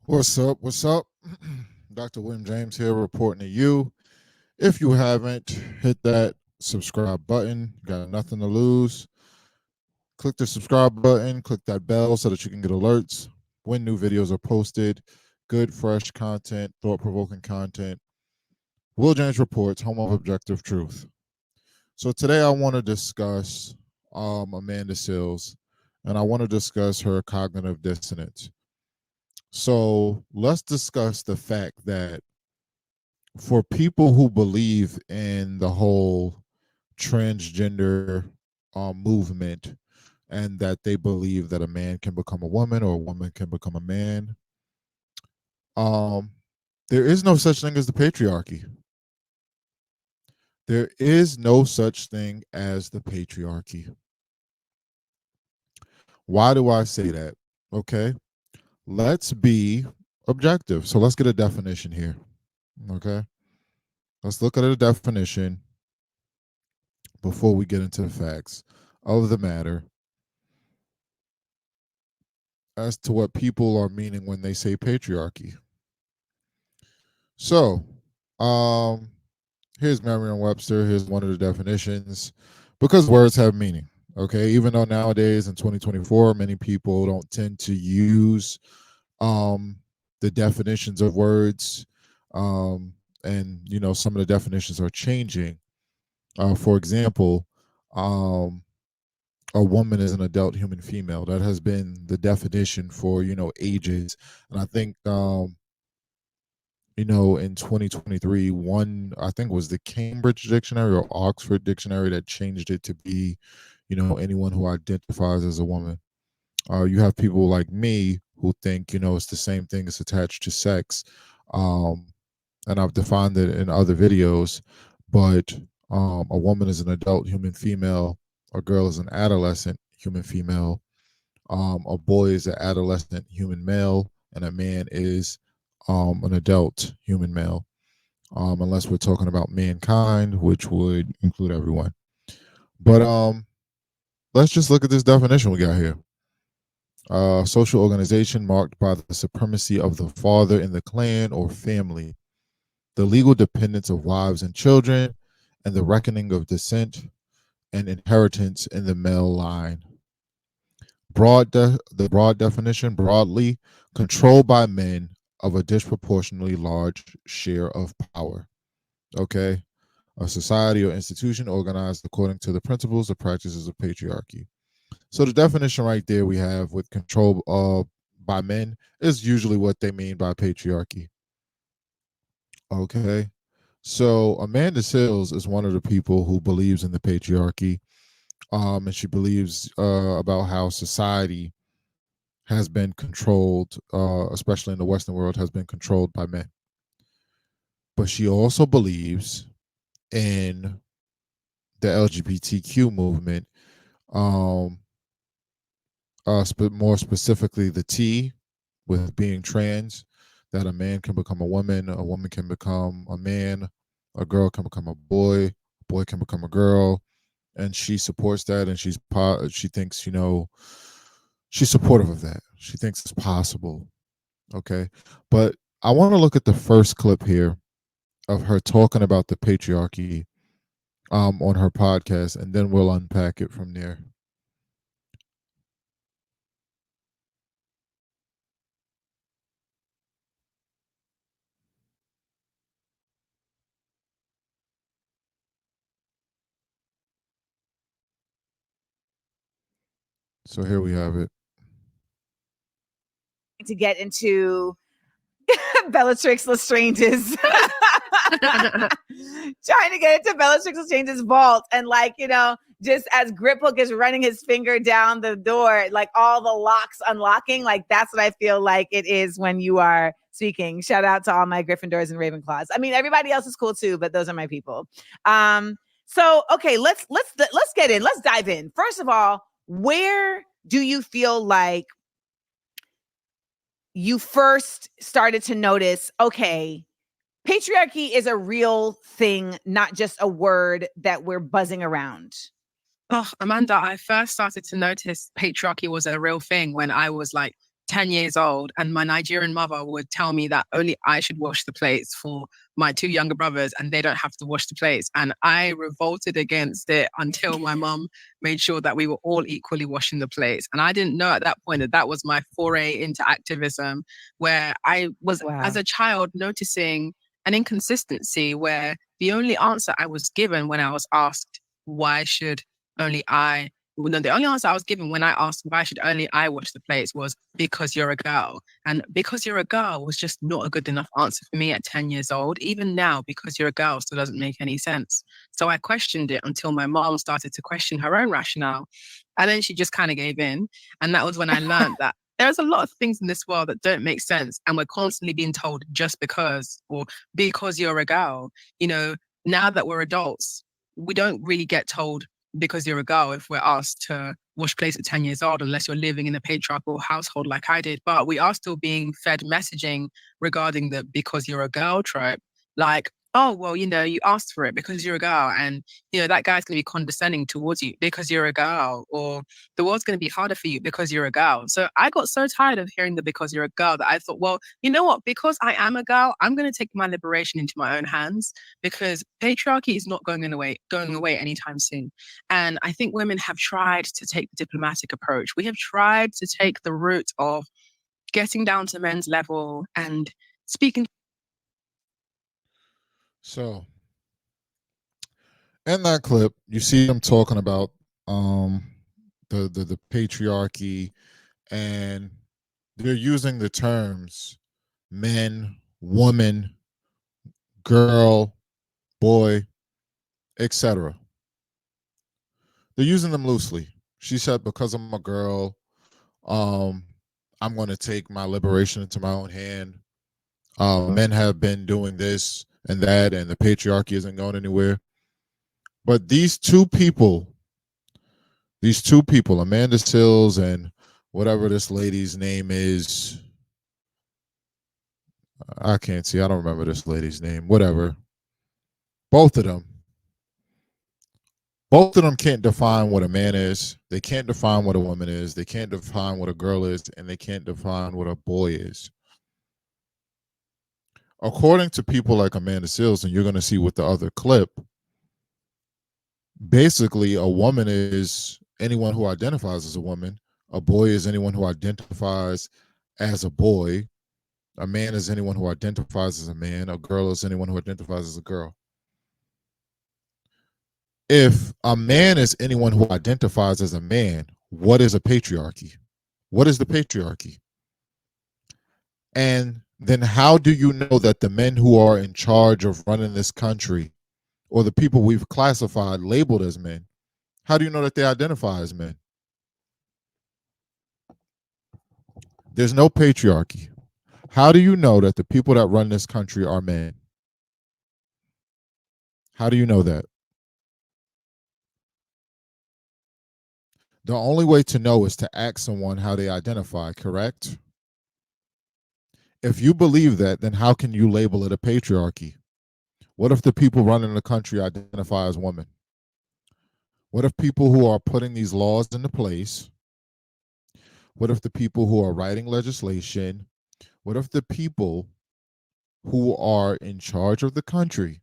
What's up? What's up? Dr. William James here reporting to you. If you haven't, hit that subscribe button. You got nothing to lose. Click the subscribe button, click that bell so that you can get alerts when new videos are posted. Good, fresh content, thought provoking content. Will James Reports, home of objective truth. So today I want to discuss Amanda Seales, and I want to discuss her cognitive dissonance. So let's discuss the fact that for people who believe in the whole transgender movement and that they believe that a man can become a woman or a woman can become a man, um, there is no such thing as the patriarchy. There is no such thing as the patriarchy. Why do I say that? Okay, let's be objective. So let's get a definition here. Okay, let's look at a definition before we get into the facts of the matter as to what people are meaning when they say patriarchy. So, um, here's Merriam-Webster. Here's one of the definitions, because words have meaning. Okay, even though nowadays in 2024, many people don't tend to use um, the definitions of words, um, and some of the definitions are changing. For example, um, a woman is an adult human female. That has been the definition for ages, and I think in 2023, one I think was the Cambridge Dictionary or Oxford Dictionary that changed it to be, anyone who identifies as a woman. You have people like me who think it's the same thing as attached to sex, um, and I've defined it in other videos. But a woman is an adult human female, a girl is an adolescent human female, a boy is an adolescent human male, and a man is an adult human male. Unless we're talking about mankind, which would include everyone. But let's just look at this definition we got here. Social organization marked by the supremacy of the father in the clan or family, the legal dependence of wives and children, and the reckoning of descent and inheritance in the male line. The broad definition, broadly, controlled by men of a disproportionately large share of power. Okay, a society or institution organized according to the principles or practices of patriarchy. So the definition right there we have with control by men is usually what they mean by patriarchy. Okay, so Amanda Seales is one of the people who believes in the patriarchy, and she believes about how society has been controlled, especially in the Western world, has been controlled by men. But she also believes in the LGBTQ movement, um, more specifically the T with being trans, that a man can become a woman can become a man, a girl can become a boy can become a girl, and she supports that, and she thinks she's supportive of that. She thinks it's possible. Okay, but I want to look at the first clip here of her talking about the patriarchy on her podcast, and then we'll unpack it from there. So here we have it. To get into Bellatrix Lestrange's trying to get into Bellatrix Lestrange's vault, and just as Griphook is running his finger down the door, like all the locks unlocking, like that's what I feel like it is when you are speaking. Shout out to all my Gryffindors and Ravenclaws. I mean, everybody else is cool too, but those are my people. So okay, let's get in. Let's dive in. First of all, where do you feel like you first started to notice, okay, patriarchy is a real thing, not just a word that we're buzzing around? Oh, Amanda, I first started to notice patriarchy was a real thing when I was like 10 years old, and my Nigerian mother would tell me that only I should wash the plates for my two younger brothers and they don't have to wash the plates. And I revolted against it until my mum made sure that we were all equally washing the plates. And I didn't know at that point that that was my foray into activism, where I was, as Wow. a child, noticing an inconsistency where the only answer I was given when I was asked, why should only I well, no, the only answer I was given when I asked why should only I wash the plates was because you're a girl. And because you're a girl was just not a good enough answer for me at 10 years old. Even now, because you're a girl still doesn't make any sense. So I questioned it until my mom started to question her own rationale. And then she just kind of gave in. And that was when I learned that there's a lot of things in this world that don't make sense. And we're constantly being told just because, or because you're a girl. You know, now that we're adults, we don't really get told because you're a girl if we're asked to wash plates at 10 years old, unless you're living in a patriarchal household like I did. But we are still being fed messaging regarding the because you're a girl trope. Like, oh, well, you know, you asked for it because you're a girl. And, you know, that guy's going to be condescending towards you because you're a girl. Or the world's going to be harder for you because you're a girl. So I got so tired of hearing the because you're a girl that I thought, well, you know what? Because I am a girl, I'm going to take my liberation into my own hands because patriarchy is not going away anytime soon. And I think women have tried to take the diplomatic approach. We have tried to take the route of getting down to men's level and speaking. So in that clip, you see them talking about um the patriarchy, and they're using the terms men, woman, girl, boy, etc. They're using them loosely. She said, because I'm a girl, um, I'm going to take my liberation into my own hand. Men have been doing this and that, and the patriarchy isn't going anywhere. But these two people, Amanda Sills and whatever this lady's name is, I can't see. I don't remember this lady's name. Whatever. Both of them. Both of them can't define what a man is. They can't define what a woman is. They can't define what a girl is, and they can't define what a boy is. According to people like Amanda Sills, and you're going to see with the other clip, basically a woman is anyone who identifies as a woman. A boy is anyone who identifies as a boy. A man is anyone who identifies as a man. A girl is anyone who identifies as a girl. If a man is anyone who identifies as a man, what is a patriarchy? What is the patriarchy? And then how do you know that the men who are in charge of running this country, or the people we've classified, labeled as men, how do you know that they identify as men? There's no patriarchy. How do you know that the people that run this country are men? How do you know that? The only way to know is to ask someone how they identify, correct? If you believe that, then how can you label it a patriarchy? What if the people running the country identify as women? What if people who are putting these laws into place, what if the people who are writing legislation, what if the people who are in charge of the country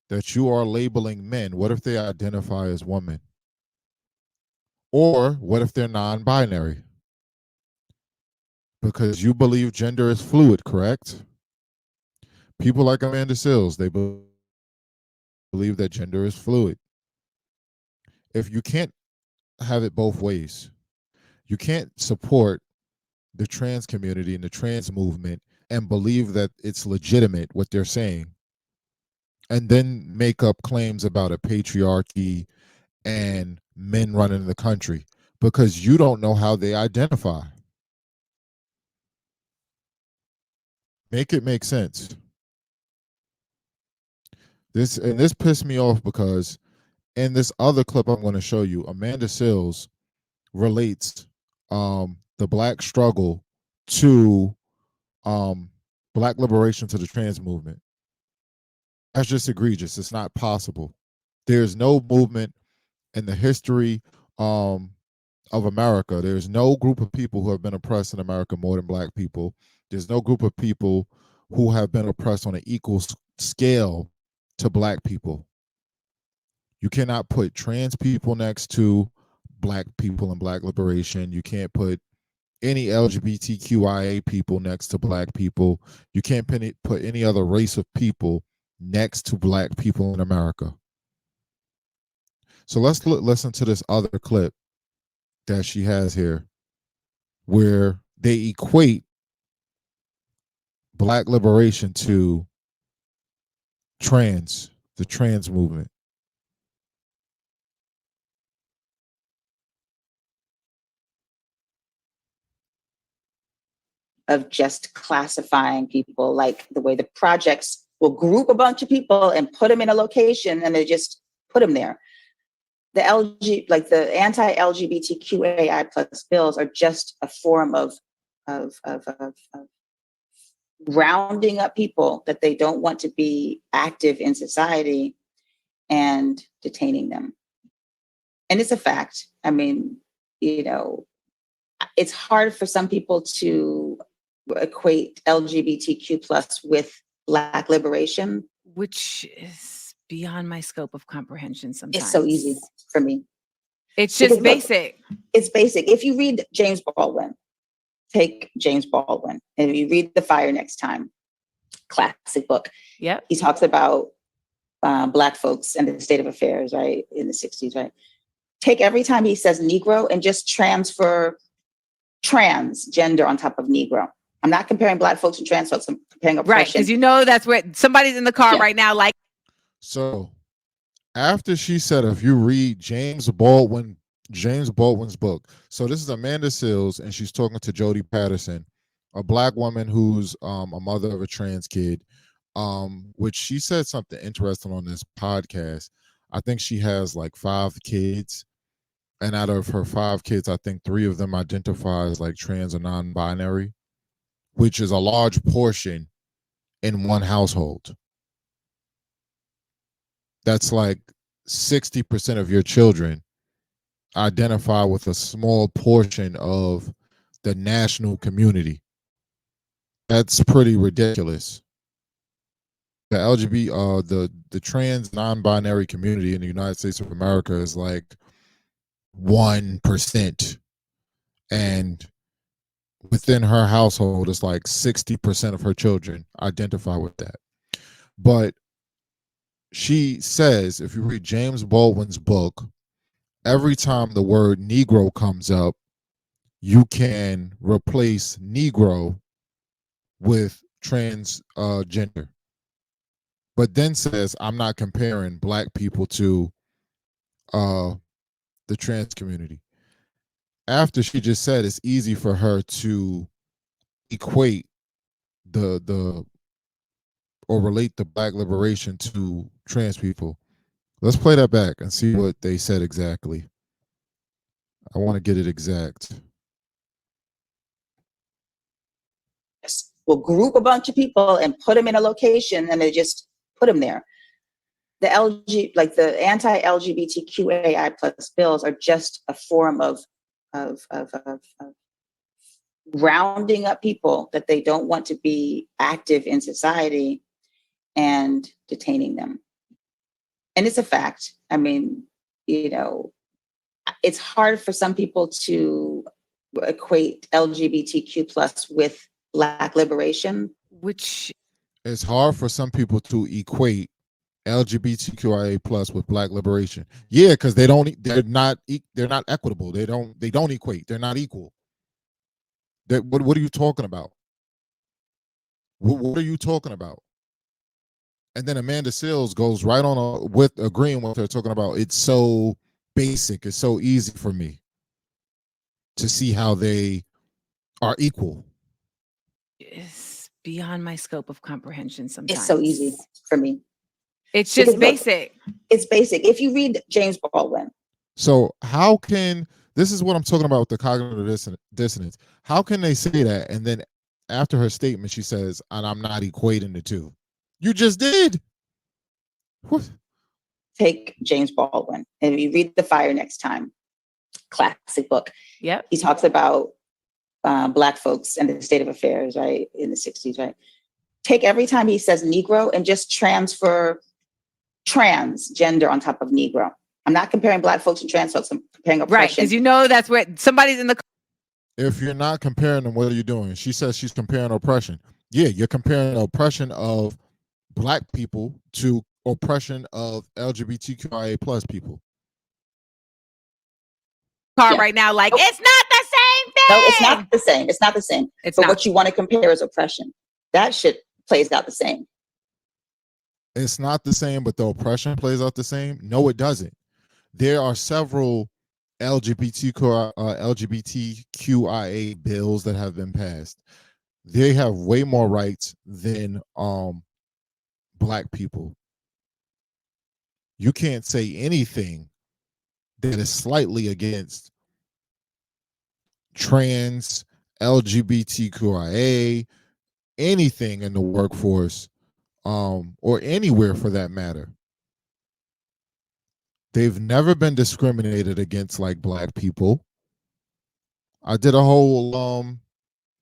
that you are labeling men, what if they identify as women? Or what if they're non binary? Because you believe gender is fluid, correct? People like Amanda Sills, they believe that gender is fluid. If you can't have it both ways, you can't support the trans community and the trans movement and believe that it's legitimate what they're saying, and then make up claims about a patriarchy and men running the country because you don't know how they identify. Make it make sense. This pissed me off because in this other clip I'm going to show you, Amanda Sills relates the black struggle to um, black liberation to the trans movement. That's just egregious. It's not possible. There's no movement in the history. of America. There's no group of people who have been oppressed in America more than black people. There's no group of people who have been oppressed on an equal scale to black people. You cannot put trans people next to black people and black liberation. You can't put any LGBTQIA people next to black people. You can't put any other race of people next to black people in America. So let's listen to this other clip that she has here where they equate black liberation to the trans movement. Of just classifying people, like the way the projects will group a bunch of people and put them in a location and they just put them there. The anti-LGBTQIA plus bills are just a form of rounding up people that they don't want to be active in society and detaining them. And it's a fact. I mean, it's hard for some people to equate LGBTQ plus with Black liberation, which is beyond my scope of comprehension sometimes. It's so easy for me. It's just basic. It's basic. If you read James Baldwin, take James Baldwin, and if you read The Fire Next Time, classic book. Yeah, he talks about Black folks and the state of affairs, right, in the 60s, right? Take every time he says Negro and just transfer transgender on top of Negro. I'm not comparing Black folks and trans folks. I'm comparing oppression. Right, because that's where somebody's in the car right now. Like, so after she said, if you read James Baldwin's book, so this is Amanda Seales, and she's talking to Jody Patterson, a Black woman who's a mother of a trans kid, which she said something interesting on this podcast. I think she has like 5 kids, and out of her 5 kids, I think 3 of them identify as like trans or non-binary, which is a large portion in one household. That's like 60% of your children identify with a small portion of the national community. That's pretty ridiculous. The LGBT, the trans non-binary community in the United States of America is like 1%, and within her household, it's like 60% of her children identify with that. But she says, if you read James Baldwin's book, every time the word Negro comes up, you can replace Negro with transgender. But then says, I'm not comparing Black people to the trans community. After she just said it's easy for her to equate or relate the Black liberation to trans people. Let's play that back and see what they said exactly. I want to get it exact. We'll group a bunch of people and put them in a location and they just put them there. The anti-LGBTQIA plus bills are just a form of rounding up people that they don't want to be active in society and detaining them. And it's a fact. I mean, it's hard for some people to equate LGBTQ plus with Black liberation, which it's hard for some people to equate LGBTQIA plus with Black liberation. Yeah, because they're not equitable. They don't equate. They're not equal. What are you talking about? What are you talking about? And then Amanda Seales goes right on with agreeing with her, talking about it's so basic, it's so easy for me to see how they are equal. It's beyond my scope of comprehension sometimes. It's so easy for me. It's just basic. It's basic. If you read James Baldwin. So how can, this is what I'm talking about with the cognitive dissonance. How can they say that? And then after her statement, she says, and I'm not equating the two. You just did. What? Take James Baldwin. And if you read The Fire Next Time, classic book. Yep. He talks about Black folks and the state of affairs, right, in the 60s, right? Take every time he says Negro and just transfer transgender on top of Negro. I'm not comparing Black folks and trans folks. I'm comparing oppression. Right, because you know that's where somebody's in the. If you're not comparing them, what are you doing? She says she's comparing oppression. Yeah, you're comparing oppression of Black people to oppression of LGBTQIA plus people. Car right now, like it's not the same thing. No, it's not the same. It's not the same. It's but not. What you want to compare is oppression. That shit plays out the same. It's not the same, but the oppression plays out the same. No, it doesn't. There are several LGBTQIA bills that have been passed. They have way more rights than Black people. You can't say anything that is slightly against trans, LGBTQIA, anything in the workforce, or anywhere for that matter. They've never been discriminated against like Black people. I did a whole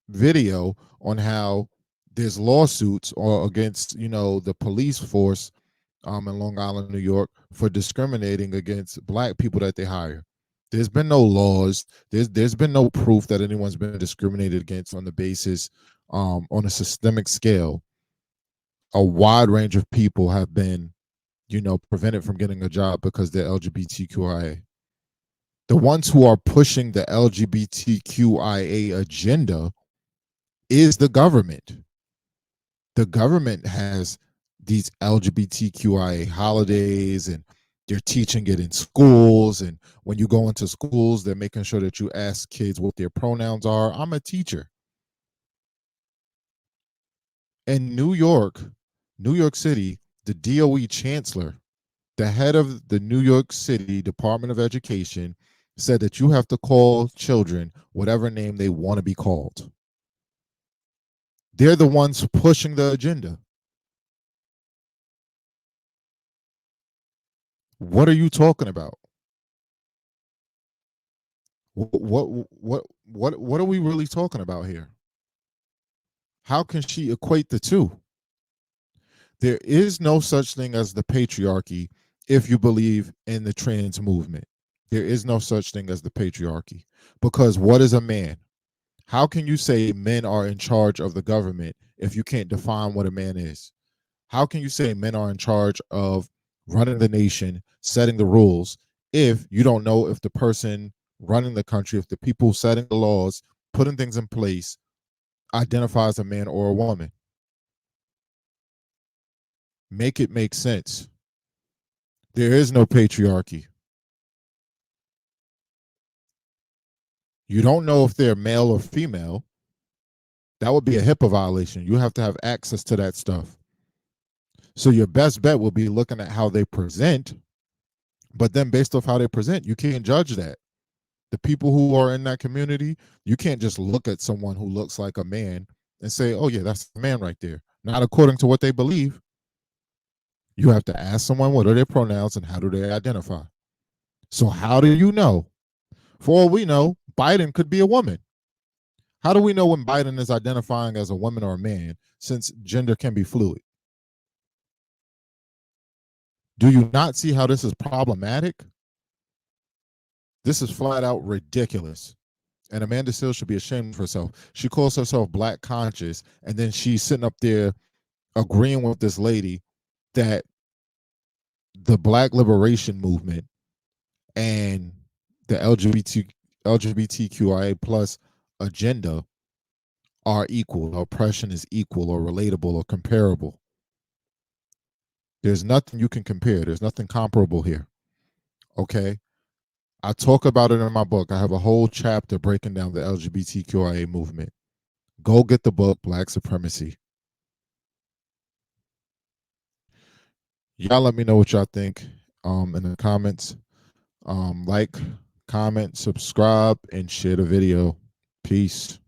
video on how there's lawsuits or against, the police force in Long Island, New York, for discriminating against Black people that they hire. There's been no laws. There's been no proof that anyone's been discriminated against on the basis, on a systemic scale. A wide range of people have been, prevented from getting a job because they're LGBTQIA. The ones who are pushing the LGBTQIA agenda is the government. The government has these LGBTQIA holidays, and they're teaching it in schools. And when you go into schools, they're making sure that you ask kids what their pronouns are. I'm a teacher. In New York City, the DOE chancellor, the head of the New York City Department of Education, said that you have to call children whatever name they want to be called. They're the ones pushing the agenda. What are you talking about? What are we really talking about here? How can she equate the two? There is no such thing as the patriarchy if you believe in the trans movement. There is no such thing as the patriarchy, because what is a man? How can you say men are in charge of the government if you can't define what a man is? How can you say men are in charge of running the nation, setting the rules, if you don't know if the person running the country, if the people setting the laws, putting things in place, identifies a man or a woman? Make it make sense. There is no patriarchy. You don't know if they're male or female. That would be a HIPAA violation. You have to have access to that stuff. So your best bet will be looking at how they present, but then based off how they present, you can't judge that. The people who are in that community, you can't just look at someone who looks like a man and say, oh yeah, that's a man right there. Not according to what they believe. You have to ask someone what are their pronouns and how do they identify. So how do you know? For all we know, Biden could be a woman. How do we know when Biden is identifying as a woman or a man, since gender can be fluid? Do you not see how this is problematic? This is flat out ridiculous. And Amanda Seales should be ashamed of herself. She calls herself Black conscious, and then she's sitting up there agreeing with this lady that the Black liberation movement and the LGBTQIA plus agenda are equal. Oppression is equal or relatable or comparable. There's nothing you can compare. There's nothing comparable here. Okay? I talk about it in my book. I have a whole chapter breaking down the LGBTQIA movement. Go get the book, Black Supremacy. Y'all let me know what y'all think in the comments. Like, comment, subscribe, and share the video. Peace.